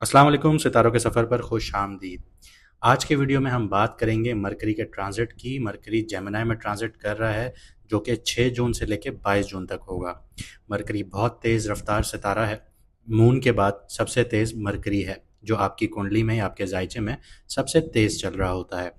अस्सलाम वालेकुम, सितारों के सफ़र पर खुश आमदीद। आज के वीडियो में हम बात करेंगे मरकरी के ट्रांजिट की। मरकरी जेमिनी में ट्रांजिट कर रहा है, जो कि 6 जून से लेकर 22 जून तक होगा। मरकरी बहुत तेज़ रफ्तार सितारा है। मून के बाद सबसे तेज़ मरकरी है, जो आपकी कुंडली में या आपके जायचे में सबसे तेज़ चल रहा होता है।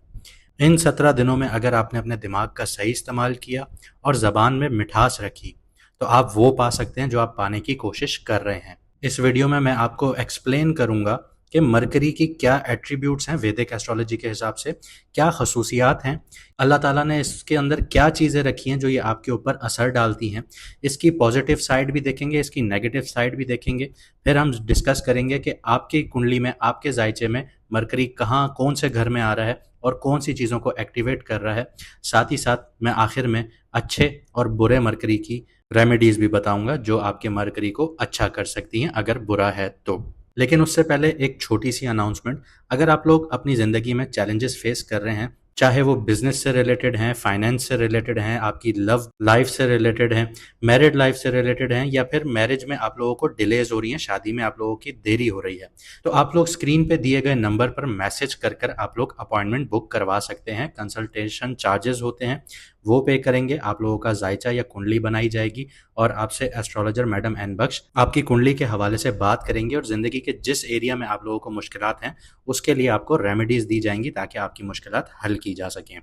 इन 17 दिनों में अगर आपने अपने दिमाग का सही इस्तेमाल किया और ज़बान में मिठास रखी, तो आप वो पा सकते हैं जो आप पाने की कोशिश कर रहे हैं। इस वीडियो में मैं आपको एक्सप्लेन करूंगा कि मरकरी की क्या एट्रीब्यूट्स हैं वैदिक एस्ट्रोलॉजी के हिसाब से, क्या खसूसियात हैं, अल्लाह ताला ने इसके अंदर क्या चीज़ें रखी हैं जो ये आपके ऊपर असर डालती हैं। इसकी पॉजिटिव साइड भी देखेंगे, इसकी नेगेटिव साइड भी देखेंगे। फिर हम डिस्कस करेंगे कि आपकी कुंडली में, आपके जायचे में मरकरी कहाँ, कौन से घर में आ रहा है और कौन सी चीज़ों को एक्टिवेट कर रहा है। साथ ही साथ मैं आखिर में अच्छे और बुरे मरकरी की रेमेडीज़ भी बताऊंगा जो आपके मरकरी को अच्छा कर सकती हैं अगर बुरा है तो। लेकिन उससे पहले एक छोटी सी अनाउंसमेंट। अगर आप लोग अपनी ज़िंदगी में चैलेंजेस फेस कर रहे हैं, चाहे वो बिजनेस से रिलेटेड हैं, फाइनेंस से रिलेटेड हैं, आपकी लव लाइफ से रिलेटेड हैं, मैरिड लाइफ से रिलेटेड हैं, या फिर मैरिज में आप लोगों को डिलेज हो रही हैं, शादी में आप लोगों की देरी हो रही है, तो आप लोग स्क्रीन पे दिए गए नंबर पर मैसेज कर कर आप लोग अपॉइंटमेंट बुक करवा सकते हैं। कंसल्टेशन चार्जेस होते हैं, वो पे करेंगे, आप लोगों का जायचा या कुंडली बनाई जाएगी और आपसे एस्ट्रोलॉजर मैडम एन बख्श आपकी कुंडली के हवाले से बात करेंगे और ज़िंदगी के जिस एरिया में आप लोगों को मुश्किलात हैं उसके लिए आपको रेमेडीज़ दी जाएंगी ताकि आपकी मुश्किलात हल की जा सकें।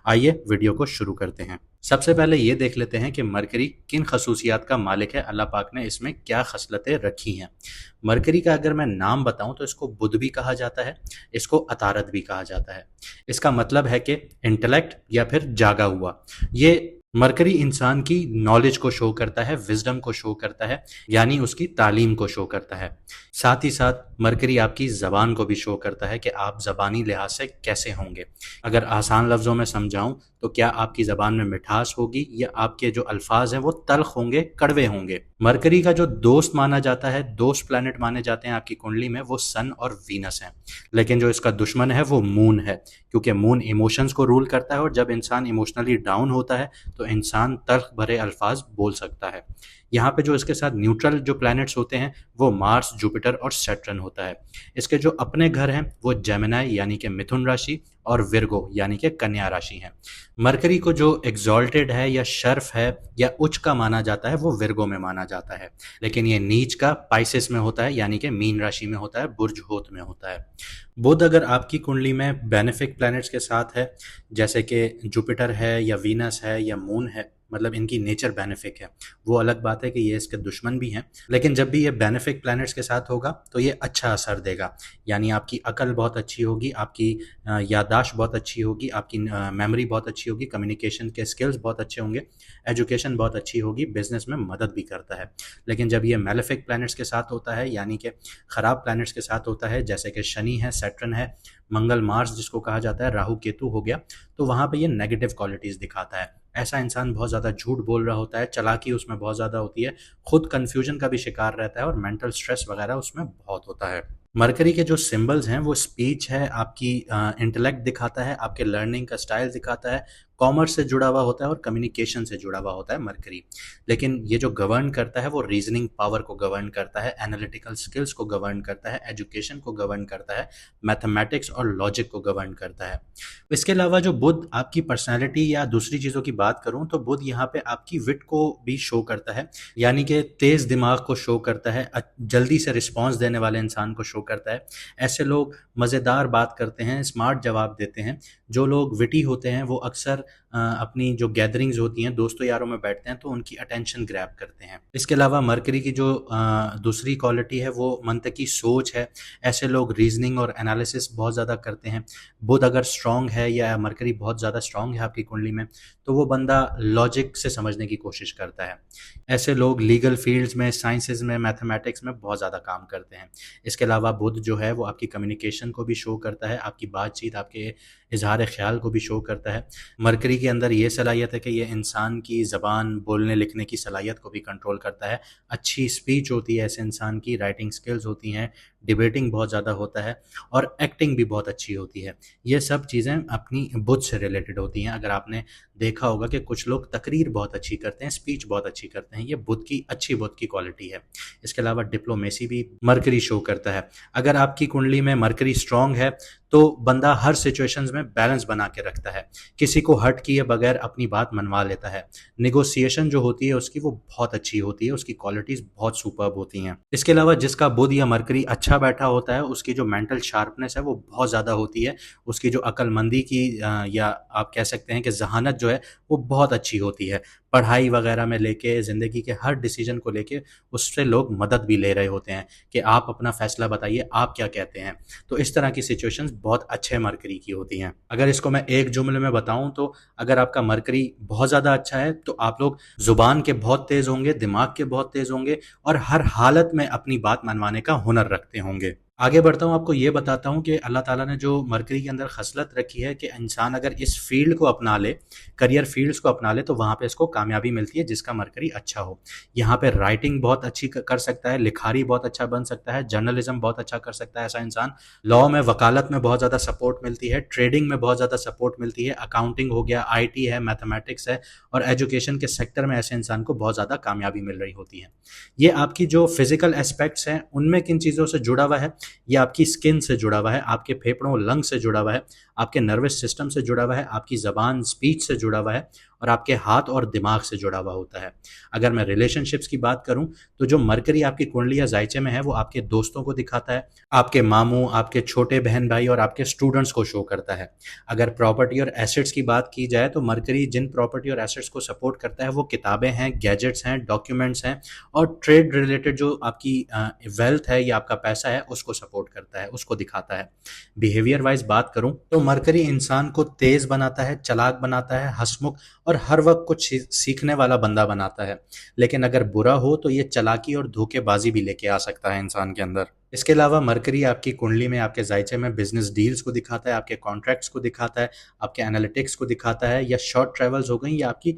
आइए वीडियो को शुरू करते हैं। सबसे पहले ये देख लेते हैं कि मरकरी किन खसूसियात का मालिक है, अल्लाह पाक ने इसमें क्या खसलतें रखी हैं। मरकरी का अगर मैं नाम बताऊं तो इसको बुध भी कहा जाता है, इसको अतारत भी कहा जाता है। इसका मतलब है कि इंटेलेक्ट या फिर जागा हुआ। ये मरकरी इंसान की नॉलेज को शो करता है, विजडम को शो करता है, यानी उसकी तालीम को शो करता है। साथ ही साथ मरकरी आपकी ज़बान को भी शो करता है कि आप ज़बानी लिहाज से कैसे होंगे। अगर आसान लफ्ज़ों में समझाऊं तो क्या आपकी ज़बान में मिठास होगी या आपके जो अल्फाज हैं वो तल्ख होंगे, कड़वे होंगे। मरकरी का जो दोस्त माना जाता है, दोस्त प्लैनेट माने जाते हैं आपकी कुंडली में, वो सन और वीनस हैं। लेकिन जो इसका दुश्मन है वो मून है, क्योंकि मून इमोशंस को रूल करता है और जब इंसान इमोशनली डाउन होता है तो इंसान तल्ख भरे अल्फाज बोल सकता है। यहाँ पे जो इसके साथ न्यूट्रल जो प्लैनेट्स होते हैं वो मार्स, जुपिटर और सैटर्न होता है। इसके जो अपने घर हैं वो जेमिनी यानी कि मिथुन राशि और विर्गो यानी कि कन्या राशि हैं। मरकरी को जो एग्जॉल्टेड है या शर्फ है या उच्च का माना जाता है वो विर्गो में माना जाता है, लेकिन ये नीच का पाइसेस में होता है यानी कि मीन राशि में होता है, बुर्ज होत में होता है। बुध अगर आपकी कुंडली में बेनिफिक प्लैनेट्स के साथ है, जैसे कि जुपिटर है या वीनस है या मून है, मतलब इनकी नेचर बेनिफिक है, वो अलग बात है कि ये इसके दुश्मन भी हैं। लेकिन जब भी ये बेनिफिक प्लैनेट्स के साथ होगा तो ये अच्छा असर देगा, यानी आपकी अकल बहुत अच्छी होगी, आपकी याददाश्त बहुत अच्छी होगी, आपकी मेमोरी बहुत अच्छी होगी, कम्युनिकेशन के स्किल्स बहुत अच्छे होंगे, एजुकेशन बहुत अच्छी होगी, बिजनेस में मदद भी करता है। लेकिन जब ये मेलेफिक प्लैनेट्स के साथ होता है, यानी कि ख़राब प्लैनेट्स के साथ होता है, जैसे कि शनि है, सैटर्न है, मंगल मार्स जिसको कहा जाता है, राहु केतु हो गया, तो वहाँ पे ये नेगेटिव क्वालिटीज़ दिखाता है। ऐसा इंसान बहुत ज़्यादा झूठ बोल रहा होता है, चालाकी उसमें बहुत ज़्यादा होती है, खुद कन्फ्यूजन का भी शिकार रहता है और मेंटल स्ट्रेस वगैरह उसमें बहुत होता है। मरकरी के जो सिंबल्स हैं वो स्पीच है, आपकी इंटेलेक्ट दिखाता है, आपके लर्निंग का स्टाइल दिखाता है, कॉमर्स से जुड़ा हुआ होता है और कम्युनिकेशन से जुड़ा हुआ होता है मरकरी। लेकिन ये जो गवर्न करता है वो रीजनिंग पावर को गवर्न करता है, एनालिटिकल स्किल्स को गवर्न करता है, एजुकेशन को गवर्न करता है, मैथमेटिक्स और लॉजिक को गवर्न करता है। इसके अलावा जो बुध आपकी पर्सनैलिटी या दूसरी चीज़ों की बात करूँ तो बुध यहाँ पे आपकी विट को भी शो करता है, यानी कि तेज़ दिमाग को शो करता है, जल्दी से रिस्पॉन्स देने वाले इंसान को शो करता है। ऐसे लोग मज़ेदार बात करते हैं, स्मार्ट जवाब देते हैं। जो लोग विटी होते हैं वो अक्सर अपनी जो गैदरिंग्स होती हैं, दोस्तों यारों में बैठते हैं तो उनकी अटेंशन ग्रैब करते हैं। इसके अलावा मरकरी की जो दूसरी क्वालिटी है वो मंतकी सोच है। ऐसे लोग रीजनिंग और एनालिसिस बहुत ज़्यादा करते हैं। बुध अगर स्ट्रांग है या मरकरी बहुत ज़्यादा स्ट्रांग है आपकी कुंडली में, तो वो बंदा लॉजिक से समझने की कोशिश करता है। ऐसे लोग लीगल फील्ड्स में, साइंसेज में, मैथमेटिक्स में बहुत ज़्यादा काम करते हैं। इसके अलावा बुध जो है वो आपकी कम्युनिकेशन को भी शो करता है, आपकी बातचीत, आपके इजहार ख्याल को भी शो करता है। मरकरी के अंदर ये सलाहियत है कि ये इंसान की ज़बान, बोलने लिखने की सलाहियत को भी कंट्रोल करता है। अच्छी स्पीच होती है ऐसे इंसान की, राइटिंग स्किल्स होती हैं, डिबेटिंग बहुत ज़्यादा होता है और एक्टिंग भी बहुत अच्छी होती है। ये सब चीज़ें अपनी बुद्ध से रिलेटेड होती हैं। अगर आपने देखा होगा कि कुछ लोग तकरीर बहुत अच्छी करते हैं, स्पीच बहुत अच्छी करते हैं, ये बुद्ध की क्वालिटी है। इसके अलावा डिप्लोमेसी भी मरकरी शो करता है। अगर आपकी कुंडली में मरकरी स्ट्रांग है तो बंदा हर सिचुएशंस में बैलेंस बना के रखता है, किसी को हर्ट किए बगैर अपनी बात मनवा लेता है। निगोसिएशन जो होती है उसकी वो बहुत अच्छी होती है, उसकी क्वालिटीज बहुत सुपर्ब होती हैं। इसके अलावा जिसका बुध या मरकरी अच्छा बैठा होता है उसकी जो मेंटल शार्पनेस है वो बहुत ज़्यादा होती है, उसकी जो अक्लमंदी की या आप कह सकते हैं कि जहानत जो है वो बहुत अच्छी होती है। पढ़ाई वगैरह में लेके ज़िंदगी के हर डिसीजन को लेके उससे लोग मदद भी ले रहे होते हैं कि आप अपना फैसला बताइए, आप क्या कहते हैं। तो इस तरह की सिचुएशंस बहुत अच्छे मरकरी की होती हैं। अगर इसको मैं एक जुमले में बताऊं तो अगर आपका मरकरी बहुत ज़्यादा अच्छा है तो आप लोग ज़ुबान के बहुत तेज़ होंगे, दिमाग के बहुत तेज़ होंगे और हर हालत में अपनी बात मनवाने का हुनर रखते होंगे। आगे बढ़ता हूँ, आपको ये बताता हूँ कि अल्लाह ताला ने जो मरकरी के अंदर खसलत रखी है कि इंसान अगर इस फील्ड को अपना ले, करियर फील्ड्स को अपना ले, तो वहाँ पे इसको कामयाबी मिलती है जिसका मरकरी अच्छा हो। यहाँ पे राइटिंग बहुत अच्छी कर सकता है, लिखारी बहुत अच्छा बन सकता है, जर्नलिज्म बहुत अच्छा कर सकता है ऐसा इंसान। लॉ में, वकालत में बहुत ज़्यादा सपोर्ट मिलती है, ट्रेडिंग में बहुत ज़्यादा सपोर्ट मिलती है, अकाउंटिंग हो गया, IT है, मैथमेटिक्स है और एजुकेशन के सेक्टर में ऐसे इंसान को बहुत ज़्यादा कामयाबी मिल रही होती है। ये आपकी जो फिजिकल एस्पेक्ट्स हैं उनमें किन चीज़ों से जुड़ा हुआ है, ये आपकी स्किन से जुड़ा हुआ है, आपके फेफड़ों लंग से जुड़ा हुआ है, आपके नर्वस सिस्टम से जुड़ा हुआ है, आपकी ज़बान स्पीच से जुड़ा हुआ है और आपके हाथ और दिमाग से जुड़ा हुआ होता है। अगर मैं रिलेशनशिप्स की बात करूं तो जो मरकरी आपकी कुंडली या जायचे में है वो आपके दोस्तों को दिखाता है, आपके मामू, आपके छोटे बहन भाई और आपके स्टूडेंट्स को शो करता है। अगर प्रॉपर्टी और एसेट्स की बात की जाए तो मरकरी जिन प्रॉपर्टी और एसेट्स को सपोर्ट करता है वो किताबें हैं, गैजेट्स हैं, डॉक्यूमेंट्स हैं और ट्रेड रिलेटेड जो आपकी वेल्थ है या आपका पैसा है उसको सपोर्ट करता है, उसको दिखाता है। बिहेवियर वाइज बात करूं तो मरकरी इंसान को तेज बनाता है, चालाक बनाता है, हंसमुख और हर वक्त कुछ सीखने वाला बंदा बनाता है। लेकिन अगर बुरा हो तो ये चालाकी और धोखेबाजी भी लेके आ सकता है इंसान के अंदर। इसके अलावा मरकरी आपकी कुंडली में, आपके जायचे में बिजनेस डील्स को दिखाता है, आपके कॉन्ट्रैक्ट्स को दिखाता है, आपके एनालिटिक्स को दिखाता है, या शॉर्ट ट्रेवल्स हो गई या आपकी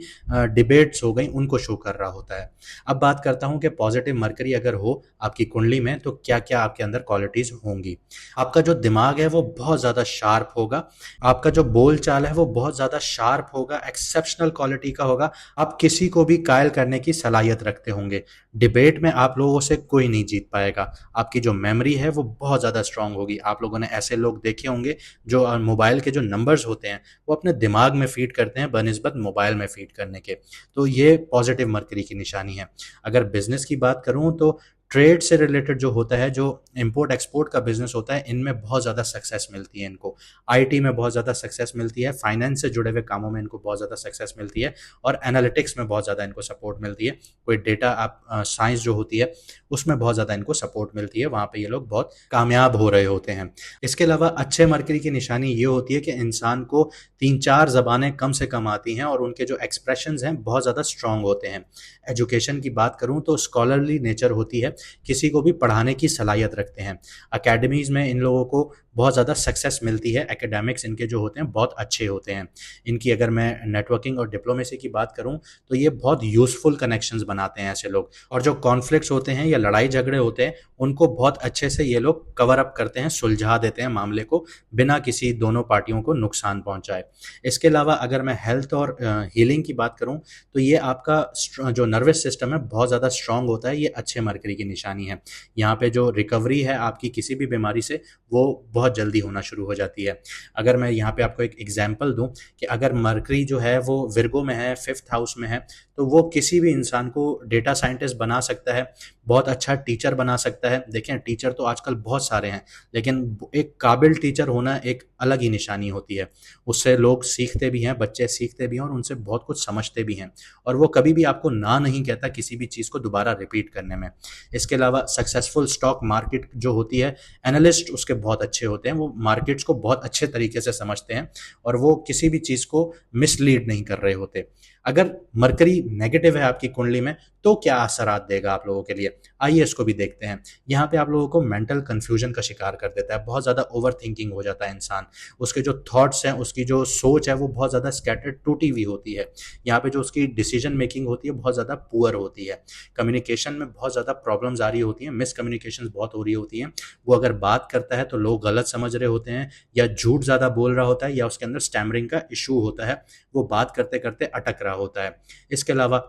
डिबेट्स हो गई उनको शो कर रहा होता है। अब बात करता हूं कि पॉजिटिव मरकरी अगर हो आपकी कुंडली में तो क्या क्या आपके अंदर क्वालिटीज होंगी। आपका जो दिमाग है वो बहुत ज़्यादा शार्प होगा, आपका जो बोल चाल है वो बहुत ज़्यादा शार्प होगा, एक्सेप्शनल क्वालिटी का होगा, आप किसी को भी कायल करने की सलाहियत रखते होंगे। डिबेट में आप लोगों से कोई नहीं जीत पाएगा। आपकी जो मेमोरी है वो बहुत ज़्यादा स्ट्रांग होगी। आप लोगों ने ऐसे लोग देखे होंगे जो मोबाइल के जो नंबर्स होते हैं वो अपने दिमाग में फीड करते हैं बनिस्बत मोबाइल में फीड करने के। तो ये पॉजिटिव मरकरी की निशानी है। अगर बिजनेस की बात करूं तो ट्रेड से रिलेटेड जो होता है, जो इंपोर्ट एक्सपोर्ट का बिजनेस होता है, इनमें बहुत ज़्यादा सक्सेस मिलती है इनको। IT में बहुत ज़्यादा सक्सेस मिलती है, फाइनेंस से जुड़े हुए कामों में इनको बहुत ज़्यादा सक्सेस मिलती है और एनालिटिक्स में बहुत ज़्यादा इनको सपोर्ट मिलती है। कोई डेटा आप साइंस जो होती है उसमें बहुत ज़्यादा इनको सपोर्ट मिलती है, वहाँ पे ये लोग बहुत कामयाब हो रहे होते हैं। इसके अलावा अच्छे मरकरी की निशानी ये होती है कि इंसान को 3-4 ज़बानें कम से कम आती हैं और उनके जो एक्सप्रेशंस हैं बहुत ज़्यादा स्ट्रांग होते हैं। एजुकेशन की बात करूँ तो स्कॉलरली नेचर होती है, किसी को भी पढ़ाने की सलाहियत रखते हैं। अकेडमीज़ में इन लोगों को बहुत ज़्यादा सक्सेस मिलती है, एकेडमिक्स इनके जो होते हैं बहुत अच्छे होते हैं। इनकी अगर मैं नेटवर्किंग और डिप्लोमेसी की बात करूं तो ये बहुत यूज़फुल कनेक्शंस बनाते हैं ऐसे लोग, और जो कॉन्फ्लिक्ट्स होते हैं या लड़ाई झगड़े होते हैं उनको बहुत अच्छे से ये लोग कवर अप करते हैं, सुलझा देते हैं मामले को बिना किसी दोनों पार्टियों को नुकसान पहुंचाए। इसके अलावा अगर मैं हेल्थ और हीलिंग की बात करूं तो ये आपका जो नर्वस सिस्टम है बहुत ज़्यादा स्ट्रांग होता है, ये अच्छे मरकरी की निशानी है। यहाँ पे जो रिकवरी है आपकी किसी भी बीमारी से वो बहुत जल्दी होना शुरू हो जाती है। अगर मैं यहाँ पे आपको एक एग्जांपल दूं कि अगर मरकरी जो है वो विर्गो में है, 5th हाउस में है, तो वो किसी भी इंसान को डेटा साइंटिस्ट बना सकता है, बहुत अच्छा टीचर बना सकता है। देखें, टीचर तो आजकल बहुत सारे हैं लेकिन एक काबिल टीचर होना एक अलग ही निशानी होती है। उससे लोग सीखते भी हैं, बच्चे सीखते भी हैं और उनसे बहुत कुछ समझते भी हैं, और वो कभी भी आपको ना नहीं कहता किसी भी चीज़ को दोबारा रिपीट करने में। इसके अलावा सक्सेसफुल स्टॉक मार्केट जो होती है, एनालिस्ट उसके बहुत अच्छे होते हैं, वो मार्केट्स को बहुत अच्छे तरीके से समझते हैं और वो किसी भी चीज़ को मिसलीड नहीं कर रहे होते। अगर मरकरी नेगेटिव है आपकी कुंडली में तो क्या असरात देगा आप लोगों के लिए, आइए इसको भी देखते हैं। यहाँ पे आप लोगों को मेंटल कंफ्यूजन का शिकार कर देता है, बहुत ज़्यादा ओवर थिंकिंग हो जाता है इंसान, उसके जो थॉट्स हैं, उसकी जो सोच है वो बहुत ज़्यादा स्कैटर्ड टूटी हुई होती है। यहाँ पे जो उसकी डिसीजन मेकिंग होती है बहुत ज़्यादा पुअर होती है, कम्युनिकेशन में बहुत ज़्यादा प्रॉब्लम्स आ रही होती हैं, मिसकम्युनिकेशन बहुत हो रही होती हैं। वो अगर बात करता है तो लोग गलत समझ रहे होते हैं, या झूठ ज़्यादा बोल रहा होता है, या उसके अंदर स्टैमरिंग का इशू होता है, वो बात करते करते अटक रहा होता है। इसके अलावा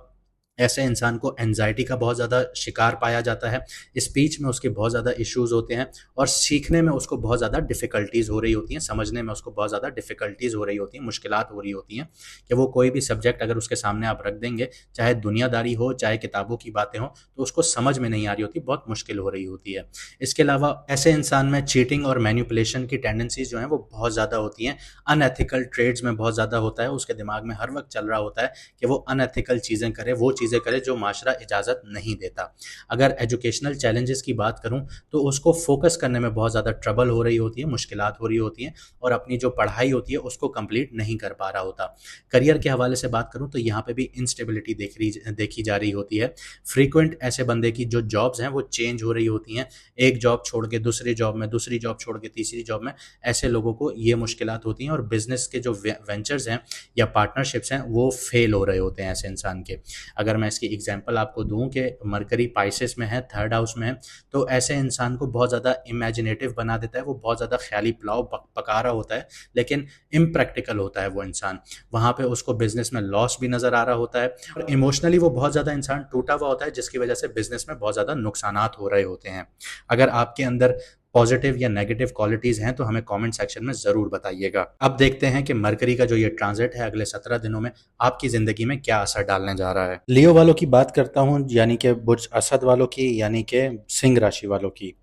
ऐसे इंसान को एंजाइटी का बहुत ज़्यादा शिकार पाया जाता है, स्पीच में उसके बहुत ज़्यादा इश्यूज़ होते हैं, और सीखने में उसको बहुत ज़्यादा डिफ़िकल्टीज़ हो रही होती हैं, समझने में उसको बहुत ज़्यादा डिफ़िकल्टीज़ हो रही होती हैं, मुश्किलात हो रही होती हैं कि वो कोई भी सब्जेक्ट अगर उसके सामने आप रख देंगे, चाहे दुनियादारी हो, चाहे किताबों की बातें हों, तो उसको समझ में नहीं आ रही होती, बहुत मुश्किल हो रही होती है। इसके अलावा ऐसे इंसान में चीटिंग और मैनिपुलेशन की टेंडेंसीज़ जो हैं वो बहुत ज़्यादा होती हैं, अनएथिकल ट्रेड्स में बहुत ज़्यादा होता है, उसके दिमाग में हर वक़्त चल रहा होता है कि वो अनएथिकल चीज़ें करे, वो चीज़ें करे जो माशरा इजाज़त नहीं देता। अगर एजुकेशनल चैलेंजेस की बात करूँ तो उसको फोकस करने में बहुत ज़्यादा ट्रबल हो रही होती है, मुश्किलात हो रही होती हैं, और अपनी जो पढ़ाई होती है उसको कंप्लीट नहीं कर पा रहा होता। करियर के हवाले से बात करूँ तो यहाँ पे भी इंस्टेबिलिटी देखी जा रही होती है। फ्रीक्वेंट ऐसे बंदे की जो जॉब्स हैं वो चेंज हो रही होती हैं, एक जॉब छोड़ के दूसरी जॉब में, दूसरी जॉब छोड़ के तीसरी जॉब में, ऐसे लोगों को ये मुश्किलात होती हैं, और बिजनेस के जो वेंचर्स हैं या पार्टनरशिप्स हैं वो फेल हो रहे होते हैं ऐसे इंसान के। अगर मैं इसकी एग्जांपल आपको दूं कि मरकरी पाइसेस में है, थर्ड हाउस में है, तो ऐसे इंसान को बहुत ज़्यादा इमेजिनेटिव बना देता है, वो बहुत ज़्यादा ख्याली पुलाव पका रहा होता है, लेकिन इम्प्रैक्टिकल होता है वो इंसान। वहाँ पे उसको बिजनेस में लॉस भी नज़र आ रहा होता है, और इमोशनली वो बहुत ज़्यादा इंसान टूटा हुआ होता है, जिसकी वजह से बिजनेस में बहुत ज़्यादा नुकसानात हो रहे होते हैं। अगर आपके अंदर पॉजिटिव या नेगेटिव क्वालिटीज हैं तो हमें कमेंट सेक्शन में जरूर बताइएगा। अब देखते हैं कि मरकरी का जो ये ट्रांजिट है अगले 17 दिनों में आपकी जिंदगी में क्या असर डालने जा रहा है। लियो वालों की बात करता हूं, यानी कि बुर्ज असद वालों की, यानी कि सिंह राशि वालों की।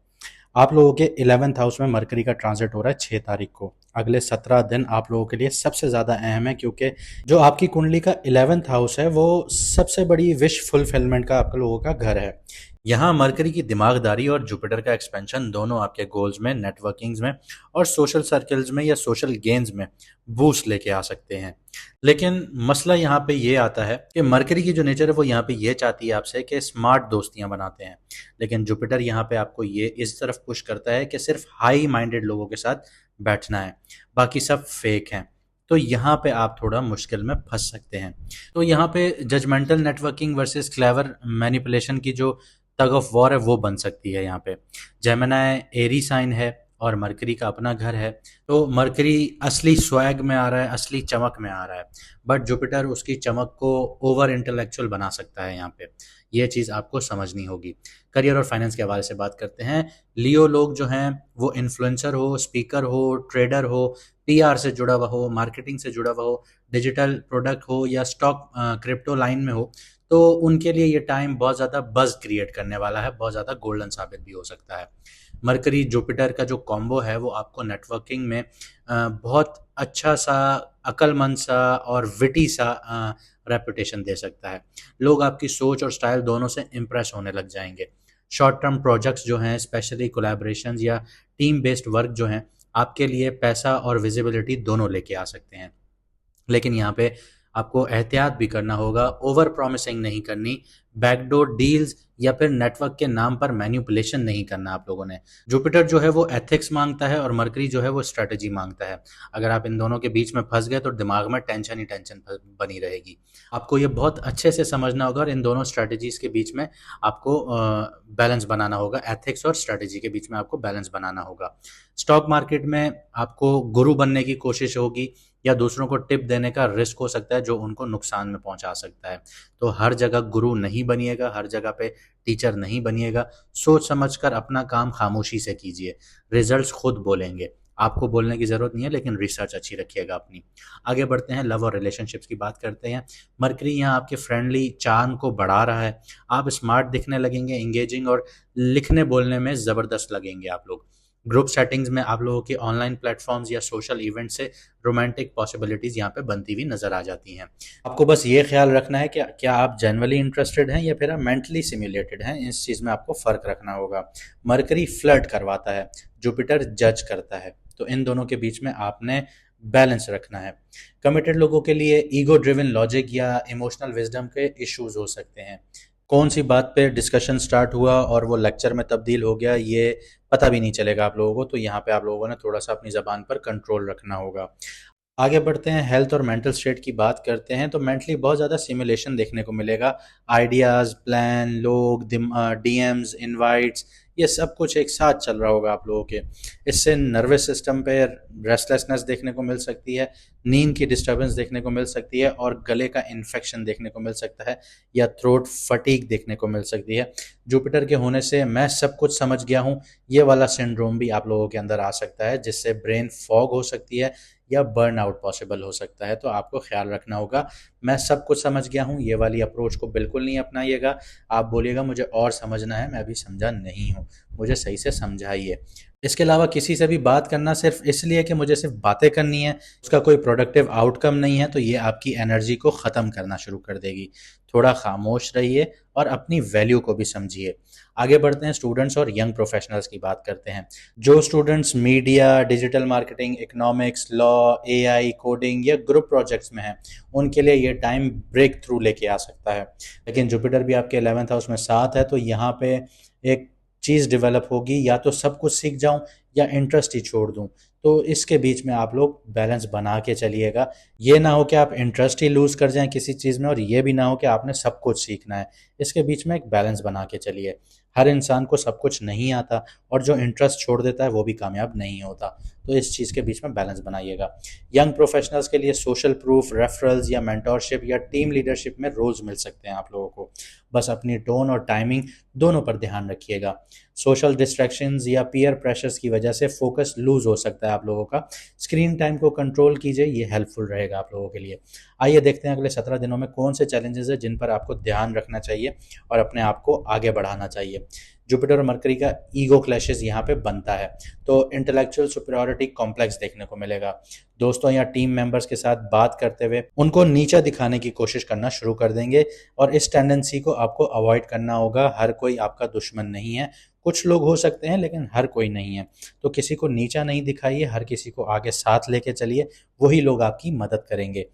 आप लोगों के 11th हाउस में मरकरी का ट्रांजिट हो रहा है 6 तारीख को। अगले 17 दिन आप लोगों के लिए सबसे ज़्यादा अहम है, क्योंकि जो आपकी कुंडली का 11th हाउस है वो सबसे बड़ी विश फुलफिलमेंट का आप लोगों का घर है। यहाँ मरकरी की दिमागदारी और जुपिटर का एक्सपेंशन दोनों आपके गोल्स में, नेटवर्किंग्स में और सोशल सर्कल्स में या सोशल गेन्स में बूस्ट लेके आ सकते हैं। लेकिन मसला यहाँ पे ये आता है कि मरकरी की जो नेचर है वो यहाँ पे ये चाहती है आपसे कि स्मार्ट दोस्तियां बनाते हैं, लेकिन जुपिटर यहाँ पे आपको ये इस तरफ पुश करता है कि सिर्फ हाई माइंडेड लोगों के साथ बैठना है, बाकी सब फेक हैं। तो यहाँ पे आप थोड़ा मुश्किल में फंस सकते हैं। तो यहाँ पे judgmental networking versus clever manipulation की जो टग ऑफ वॉर है वो बन सकती है। यहाँ पे जेमिनी एरी साइन है और मरकरी का अपना घर है, तो मरकरी असली स्वैग में आ रहा है, असली चमक में आ रहा है, बट जुपिटर उसकी चमक को ओवर इंटेलेक्चुअल बना सकता है। यहाँ पे ये चीज़ आपको समझनी होगी। करियर और फाइनेंस के हवाले से बात करते हैं। लियो लोग जो हैं वो इन्फ्लुएंसर हो, स्पीकर हो, ट्रेडर हो, पीआर से जुड़ा हुआ हो, मार्केटिंग से जुड़ा हुआ हो, डिजिटल प्रोडक्ट हो या स्टॉक क्रिप्टो लाइन में हो, तो उनके लिए ये टाइम बहुत ज़्यादा बज़ क्रिएट करने वाला है, बहुत ज़्यादा गोल्डन साबित भी हो सकता है। मरकरी जुपिटर का जो कॉम्बो है वो आपको नेटवर्किंग में बहुत अच्छा सा, अक्लमंद सा और विटी सा रेपुटेशन दे सकता है। लोग आपकी सोच और स्टाइल दोनों से इम्प्रेस होने लग जाएंगे। शॉर्ट टर्म प्रोजेक्ट्स जो हैं, स्पेशली कोलैबोरेशंस या टीम बेस्ड वर्क जो हैं, आपके लिए पैसा और विजिबिलिटी दोनों लेके आ सकते हैं। लेकिन यहाँ पे आपको एहतियात भी करना होगा, ओवर प्रॉमिसिंग नहीं करनी, बैकडोर डील्स या फिर नेटवर्क के नाम पर मैनिपुलेशन नहीं करना आप लोगों ने। जुपिटर जो है वो एथिक्स मांगता है और मरकरी जो है वो स्ट्रेटजी मांगता है। अगर आप इन दोनों के बीच में फंस गए तो दिमाग में टेंशन ही टेंशन बनी रहेगी। आपको ये बहुत अच्छे से समझना होगा और इन दोनों स्ट्रेटजीज के बीच में आपको बैलेंस बनाना होगा, एथिक्स और स्ट्रेटजी के बीच में आपको बैलेंस बनाना होगा। स्टॉक मार्केट में आपको गुरु बनने की कोशिश होगी या दूसरों को टिप देने का रिस्क हो सकता है जो उनको नुकसान में पहुंचा सकता है। तो हर जगह गुरु नहीं बनिएगा, हर जगह पे टीचर नहीं बनिएगा। सोच समझकर अपना काम खामोशी से कीजिए, रिजल्ट्स खुद बोलेंगे। आपको बोलने की जरूरत नहीं है, लेकिन रिसर्च अच्छी रखिएगा अपनी। आगे बढ़ते हैं, लव और रिलेशनशिप्स की बात करते हैं। मरकरी यहाँ आपके फ्रेंडली चार्म को बढ़ा रहा है, आप स्मार्ट दिखने लगेंगे, इंगेजिंग और लिखने बोलने में ज़बरदस्त लगेंगे आप लोग। ग्रुप सेटिंग्स में आप लोगों की ऑनलाइन प्लेटफॉर्म्स या सोशल इवेंट से रोमांटिक पॉसिबिलिटीज़ यहाँ पे बनती हुई नज़र आ जाती हैं। आपको बस ये ख्याल रखना है कि क्या आप जेन्युइनली इंटरेस्टेड हैं या फिर आप मेंटली सिमुलेटेड हैं, इस चीज़ में आपको फ़र्क रखना होगा। मरकरी फ्लर्ट करवाता है, जुपिटर जज करता है, तो इन दोनों के बीच में आपने बैलेंस रखना है। कमिटेड लोगों के लिए ईगो ड्रिवन लॉजिक या इमोशनल विजडम के इश्यूज हो सकते हैं। कौन सी बात पे डिस्कशन स्टार्ट हुआ और वो लेक्चर में तब्दील हो गया, ये पता भी नहीं चलेगा आप लोगों को। तो यहाँ पे आप लोगों ने थोड़ा सा अपनी ज़बान पर कंट्रोल रखना होगा। आगे बढ़ते हैं, हेल्थ और मेंटल स्टेट की बात करते हैं। तो मेंटली बहुत ज़्यादा सिमुलेशन देखने को मिलेगा। आइडियाज़, प्लान, लोग, डीएम्स, इनवाइट्स, ये सब कुछ एक साथ चल रहा होगा आप लोगों के। इससे नर्वस सिस्टम पे रेस्टलेसनेस देखने को मिल सकती है, नींद की डिस्टर्बेंस देखने को मिल सकती है, और गले का इन्फेक्शन देखने को मिल सकता है, या थ्रोट फटीग देखने को मिल सकती है। जुपिटर के होने से मैं सब कुछ समझ गया हूँ, ये वाला सिंड्रोम भी आप लोगों के अंदर आ सकता है, जिससे ब्रेन फॉग हो सकती है या बर्नआउट पॉसिबल हो सकता है। तो आपको ख्याल रखना होगा, मैं सब कुछ समझ गया हूँ, ये वाली अप्रोच को बिल्कुल नहीं अपनाइएगा। आप बोलिएगा मुझे और समझना है, मैं अभी समझा नहीं हूँ, मुझे सही से समझाइए। इसके अलावा किसी से भी बात करना सिर्फ इसलिए कि मुझे सिर्फ बातें करनी है, उसका कोई प्रोडक्टिव आउटकम नहीं है, तो ये आपकी एनर्जी को ख़त्म करना शुरू कर देगी। थोड़ा खामोश रहिए और अपनी वैल्यू को भी समझिए। आगे बढ़ते हैं, स्टूडेंट्स और यंग प्रोफेशनल्स की बात करते हैं। जो students media, digital marketing, economics, law, AI, coding या ग्रुप प्रोजेक्ट्स में हैं, उनके लिए ये टाइम ब्रेक थ्रू लेके आ सकता है। लेकिन जुपिटर भी आपके 11th हाउस में साथ है, तो यहाँ पे एक चीज़ डेवलप होगी, या तो सब कुछ सीख जाऊं या इंटरेस्ट ही छोड़ दूं। तो इसके बीच में आप लोग बैलेंस बना के चलिएगा। ये ना हो कि आप इंटरेस्ट ही लूज़ कर जाएं किसी चीज़ में, और ये भी ना हो कि आपने सब कुछ सीखना है। इसके बीच में एक बैलेंस बना के चलिए। हर इंसान को सब कुछ नहीं आता, और जो इंटरेस्ट छोड़ देता है वो भी कामयाब नहीं होता। तो इस चीज़ के बीच में बैलेंस बनाइएगा। यंग प्रोफेशनल्स के लिए सोशल प्रूफ, रेफरल्स या मेंटोरशिप या टीम लीडरशिप में रोल्स मिल सकते हैं आप लोगों को। बस अपनी टोन और टाइमिंग दोनों पर ध्यान रखिएगा। सोशल डिस्ट्रैक्शंस या पीयर प्रेशर्स की वजह से फोकस लूज हो सकता है आप लोगों का। स्क्रीन टाइम को कंट्रोल कीजिए, ये हेल्पफुल रहेगा आप लोगों के लिए। आइए देखते हैं अगले 17 दिनों में कौन से चैलेंजेस हैं जिन पर आपको ध्यान रखना चाहिए और अपने आप को आगे बढ़ाना चाहिए। जुपिटर और मरकरी का ईगो क्लैशेस यहाँ पे बनता है, तो इंटेलेक्चुअल सुपीरियरिटी कॉम्प्लेक्स देखने को मिलेगा। दोस्तों या टीम मेंबर्स के साथ बात करते हुए उनको नीचा दिखाने की कोशिश करना शुरू कर देंगे, और इस टेंडेंसी को आपको अवॉइड करना होगा। हर कोई आपका दुश्मन नहीं है, कुछ लोग हो सकते हैं लेकिन हर कोई नहीं है। तो किसी को नीचा नहीं दिखाइए, हर किसी को आगे साथ लेके चलिए, वही लोग आपकी मदद करेंगे।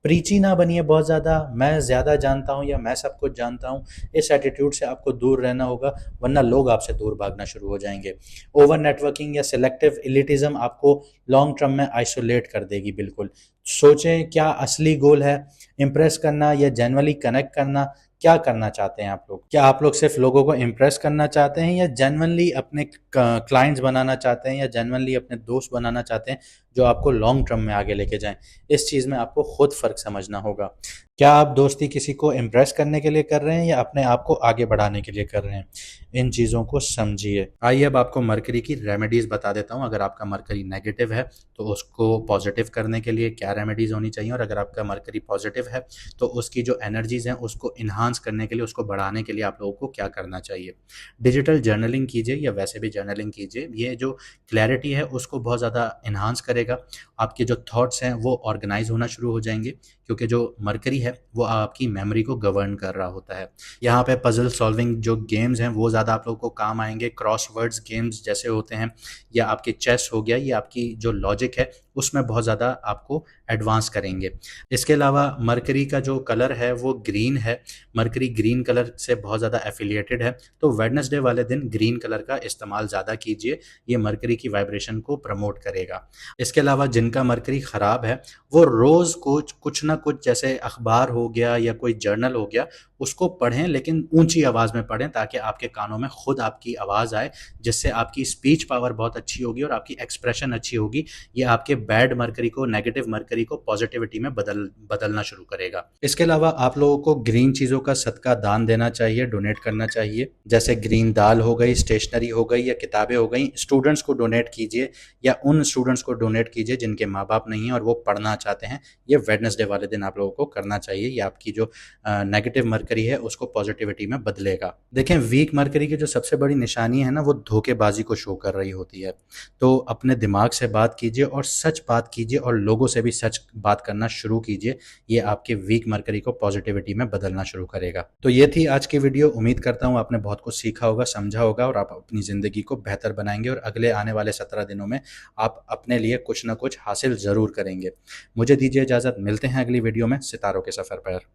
प्रीची ना बनिए बहुत ज़्यादा, मैं ज़्यादा जानता हूँ या मैं सब कुछ जानता हूँ, इस एटीट्यूड से आपको दूर रहना होगा, वरना लोग आपसे दूर भागना शुरू हो जाएंगे। ओवर नेटवर्किंग या सिलेक्टिव एलिटिज्म आपको लॉन्ग टर्म में आइसोलेट कर देगी। बिल्कुल सोचें, क्या असली गोल है, इम्प्रेस करना या जेन्युइनली कनेक्ट करना? क्या करना चाहते हैं आप लोग? क्या आप लोग सिर्फ लोगों को इम्प्रेस करना चाहते हैं, या जेन्युइनली अपने क्लाइंट्स बनाना चाहते हैं, या जेन्युइनली अपने दोस्त बनाना चाहते हैं जो आपको लॉन्ग टर्म में आगे लेके जाएं? इस चीज़ में आपको खुद फ़र्क समझना होगा। क्या आप दोस्ती किसी को इम्प्रेस करने के लिए कर रहे हैं या अपने आप को आगे बढ़ाने के लिए कर रहे हैं? इन चीज़ों को समझिए। आइए अब आपको मरकरी की रेमेडीज़ बता देता हूँ। अगर आपका मरकरी नेगेटिव है तो उसको पॉजिटिव करने के लिए क्या रेमेडीज़ होनी चाहिए, और अगर आपका मरकरी पॉजिटिव है तो उसकी जो एनर्जीज़ हैं उसको इन्हांस करने के लिए, उसको बढ़ाने के लिए आप लोगों को क्या करना चाहिए। डिजिटल जर्नलिंग कीजिए या वैसे भी जर्नलिंग कीजिए, ये जो क्लैरिटी है उसको बहुत ज़्यादा इन्हांस करेगा। आपके जो थॉट्स हैं वो ऑर्गेनाइज होना शुरू हो जाएंगे, क्योंकि जो मरकरी है वो आपकी मेमोरी को गवर्न कर रहा होता है। यहाँ पे पजल सॉल्विंग जो गेम्स हैं वो ज़्यादा आप लोगों को काम आएंगे। क्रॉसवर्ड्स गेम्स जैसे होते हैं, या आपकी चेस हो गया, ये आपकी जो लॉजिक है उसमें बहुत ज़्यादा आपको एडवांस करेंगे। इसके अलावा मरकरी का जो कलर है वो ग्रीन है, मरकरी ग्रीन कलर से बहुत ज़्यादा एफिलिएटेड है, तो वेडनेसडे वाले दिन ग्रीन कलर का इस्तेमाल ज़्यादा कीजिए, ये मरकरी की वाइब्रेशन को प्रमोट करेगा। इसके अलावा जिनका मरकरी ख़राब है वो रोज़ कुछ ना कुछ, जैसे अखबार हो गया या कोई जर्नल हो गया, उसको पढ़ें, लेकिन ऊंची आवाज़ में पढ़ें, ताकि आपके कानों में खुद आपकी आवाज़ आए, जिससे आपकी स्पीच पावर बहुत अच्छी होगी और आपकी एक्सप्रेशन अच्छी होगी। ये आपके बैड मरकरी को, नेगेटिव मरकरी को पॉजिटिविटी में बदलना शुरू करेगा। इसके अलावा आप लोगों को ग्रीन चीज़ों का सदका दान देना चाहिए, डोनेट करना चाहिए, जैसे ग्रीन दाल हो गई, स्टेशनरी हो गई या किताबें हो गई। स्टूडेंट्स को डोनेट कीजिए, या उन स्टूडेंट्स को डोनेट कीजिए जिनके माँ बाप नहीं हैं और वो पढ़ना चाहते हैं। ये वेडनेसडे वाले दिन आप लोगों को करना चाहिए। ये आपकी जो नेगेटिव मरकरी है उसको पॉजिटिविटी में बदलेगा। देखें, वीक मरकरी की जो सबसे बड़ी निशानी है ना, वो धोखेबाजी को शो कर रही होती है। तो अपने दिमाग से बात कीजिए और सच सच बात कीजिए और लोगों से भी सच बात करना शुरू कीजिए। ये आपके वीक मरकरी को पॉजिटिविटी में बदलना शुरू करेगा। तो ये थी आज की वीडियो। उम्मीद करता हूँ आपने बहुत कुछ सीखा होगा, समझा होगा और आप अपनी ज़िंदगी को बेहतर बनाएंगे और अगले आने वाले 17 दिनों में आप अपने लिए कुछ ना कुछ हासिल ज़रूर करेंगे। मुझे दीजिए इजाज़त, मिलते हैं अगली वीडियो में सितारों के सफ़र पर।